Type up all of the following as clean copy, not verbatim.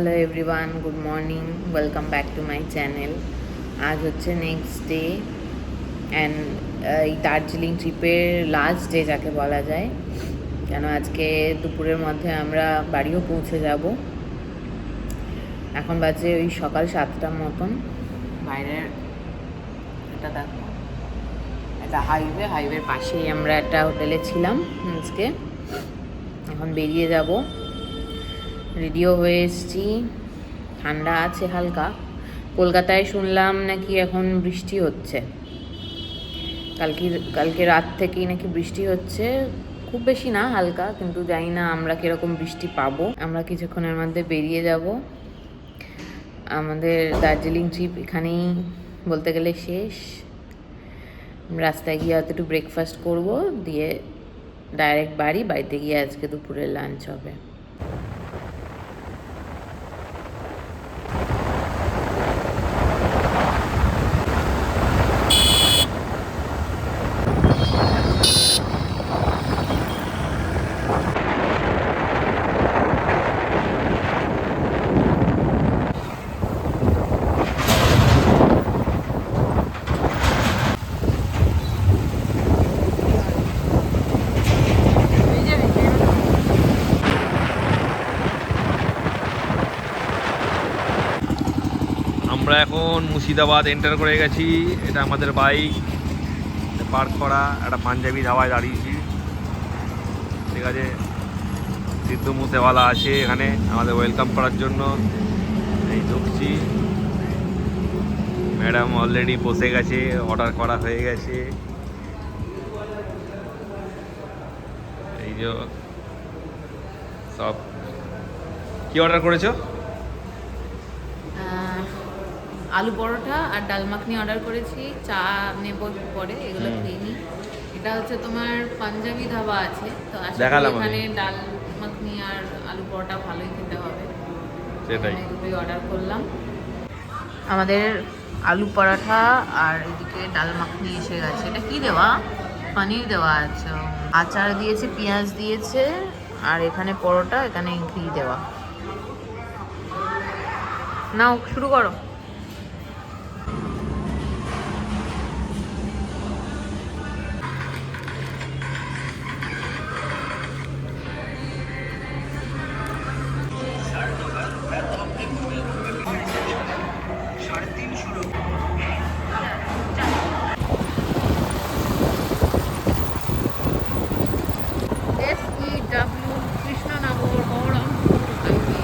Hello everyone, good morning, welcome back to my channel. আজ হচ্ছে next day and এই দার্জিলিং ট্রিপের লাস্ট ডে যাকে বলা যায়, কেন আজকে দুপুরের মধ্যে আমরা বাড়িও পৌঁছে যাব। এখন বাজে ওই সকাল 7টার মতন। বাইরের এটা দেখো, এটা হাইওয়ের পাশেই আমরা একটা হোটেলে ছিলাম আজকে। এখন বেরিয়ে যাব, রেডিও হয়ে এসেছি। ঠান্ডা আছে হালকা। কলকাতায় শুনলাম নাকি এখন বৃষ্টি হচ্ছে, কালকে রাত থেকেই নাকি বৃষ্টি হচ্ছে, খুব বেশি না, হালকা, কিন্তু জানি না আমরা কীরকম বৃষ্টি পাবো। আমরা কিছুক্ষণের মধ্যে বেরিয়ে যাব। আমাদের দার্জিলিং ট্রিপ এখানেই বলতে গেলে শেষ। রাস্তায় গিয়ে হয়তো একটু ব্রেকফাস্ট করবো, দিয়ে ডাইরেক্ট বাড়িতে গিয়ে আজকে দুপুরের লাঞ্চ হবে। আমরা এখন মুর্শিদাবাদ এন্টার করে গেছি। এটা আমাদের বাইক পার্ক করা একটা পাঞ্জাবি ধাবায় দাঁড়িয়েছি। ঠিক আছে, সিদ্ধ মুসেওয়ালা আছে এখানে আমাদের ওয়েলকাম করার জন্য। এই ঢুকছি, ম্যাডাম অলরেডি বসে গেছে, অর্ডার করা হয়ে গেছে। এই যে সব কি অর্ডার করেছো? আলু পরোটা আর ডাল মাখনি অর্ডার করেছি। চা নেব পরে, এগুলো খেয়ে নিই। এটা হচ্ছে তোমার পাঞ্জাবি ধাবা আছে, তো দেখালাম এখানে ডাল মাখনি আর আলু পরোটা ভালোই খেতে হবে, সেটাই দুটোই অর্ডার করলাম। আমাদের আলু পরাঠা আর এদিকে ডাল মাখনি এসে গেছে। এটা কি দেওয়া? পনির দেওয়া আছে, আচার দিয়েছে, পেঁয়াজ দিয়েছে, আর এখানে পরোটা, এখানে ঘি দেওয়া। নাও শুরু করো। কৃষ্ণনগর বহরমপুর হাইওয়ে।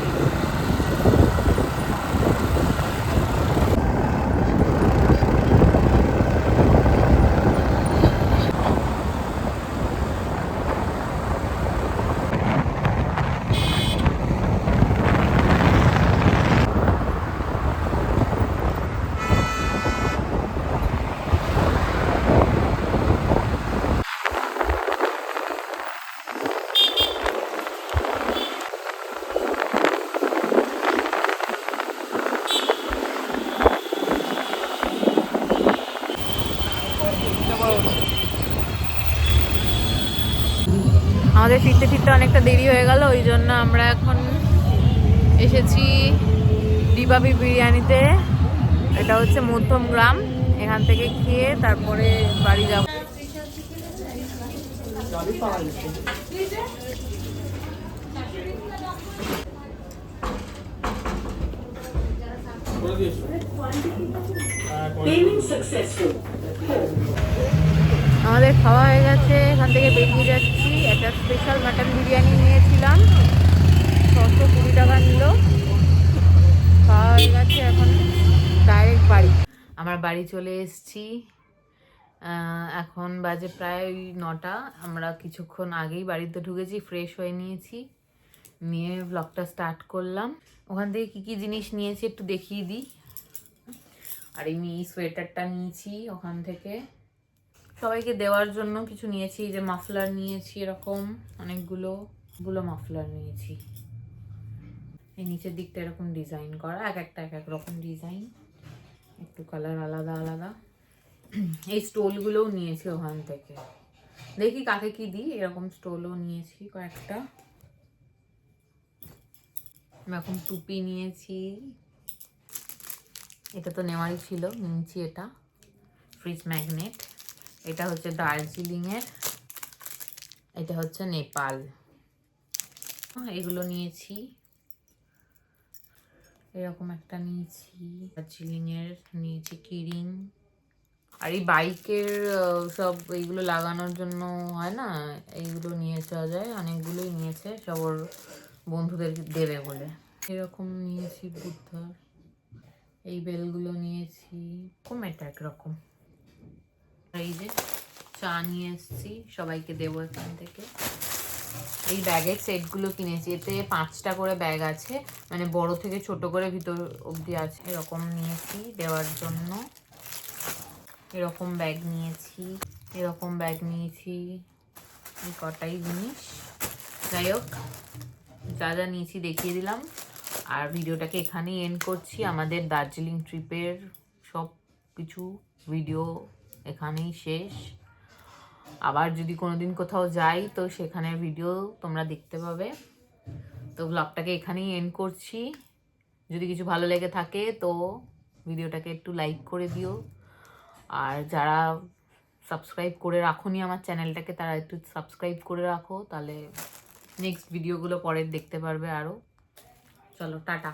আমাদের ফিরতে ফিরতে অনেকটা দেরি হয়ে গেল, ওই জন্য আমরা এখন এসেছি ডিবাবি বিরিয়ানিতে। এটা হচ্ছে মধ্যমগ্রাম, এখান থেকে খেয়ে তারপরে বাড়ি যাব। আমাদের খাওয়া হয়ে গেছে, এখান থেকে বেরিয়ে যাচ্ছি। একটা স্পেশাল মাটন বিরিয়ানি নিয়েছিলাম, 620 টাকা নিল। খাওয়া হয়ে গেছে, এখন ডাইরেক্ট বাড়ি। আমার বাড়ি চলে এসেছি। এখন বাজে প্রায় ওই 9টা। আমরা কিছুক্ষণ আগেই বাড়িতে ঢুকেছি, ফ্রেশ হয়ে নিয়েছি, নিয়ে ব্লগটা স্টার্ট করলাম। ওখান থেকে কী কী জিনিস নিয়েছি একটু দেখিয়ে দিই। আর এই সোয়েটারটা নিয়েছি ওখান থেকে, সবাইকে দেওয়ার জন্য কিছু নিয়েছি। যে মাফলার নিয়েছি, এরকম অনেকগুলো মাফলার নিয়েছি। এই নিচের দিকটা এরকম ডিজাইন করা, এক এক রকম ডিজাইন, একটু কালার আলাদা আলাদা। এই স্টোলগুলোও নিয়েছি ওখান থেকে, দেখি কাকে কি দিই। এরকম স্টোলও নিয়েছি কয়েকটা। আমি এখন টুপি নিয়েছি, এটা তো নেওয়ারই ছিল, নিয়েছি এটা ফ্রিজ ম্যাগনেট। এটা হচ্ছে দার্জিলিংয়ের, এটা হচ্ছে নেপাল। এগুলো নিয়েছি, এরকম একটা নিয়েছি দার্জিলিংয়ের, নিয়েছি কিরিং। আর এই বাইকের সব এইগুলো লাগানোর জন্য হয় না, এইগুলো নিয়ে যাওয়া যায়, অনেকগুলোই নিয়েছে, সব ওর বন্ধুদের দেবে বলে। এরকম নিয়েছি বুদ্ধার, এই বেলগুলো নিয়েছি, কম এটা একরকম। এই যে চা নিয়ে এসেছি, সবাইকে দেবো এখান থেকে। এই ব্যাগের সেটগুলো কিনেছি, এতে 5টা করে ব্যাগ আছে, মানে বড় থেকে ছোট করে ভিতর অবধি আছে। এরকম নিয়েছি দেওয়ার জন্য, এরকম ব্যাগ নিয়েছি, এরকম ব্যাগ নিয়েছি, এই কটাই জিনিস। যাই হোক, যা যা নিয়েছি দেখিয়ে দিলাম, আর ভিডিওটাকে এখানেই এন্ড করছি। আমাদের দার্জিলিং ট্রিপের সব কিছু ভিডিও এখানেই শেষ। আবার যদি কোনোদিন কোথাও যাই তো সেখানের ভিডিও তোমরা দেখতে পাবে। তো ব্লগটাকে এখানেই এন্ড করছি। যদি কিছু ভালো লেগে থাকে তো ভিডিওটাকে একটু লাইক করে দিও, আর যারা সাবস্ক্রাইব করে রাখোনি আমার চ্যানেলটাকে তারা একটু সাবস্ক্রাইব করে রাখো, তাহলে নেক্সট ভিডিওগুলো পরে দেখতে পারবে আরও। চলো টাটা।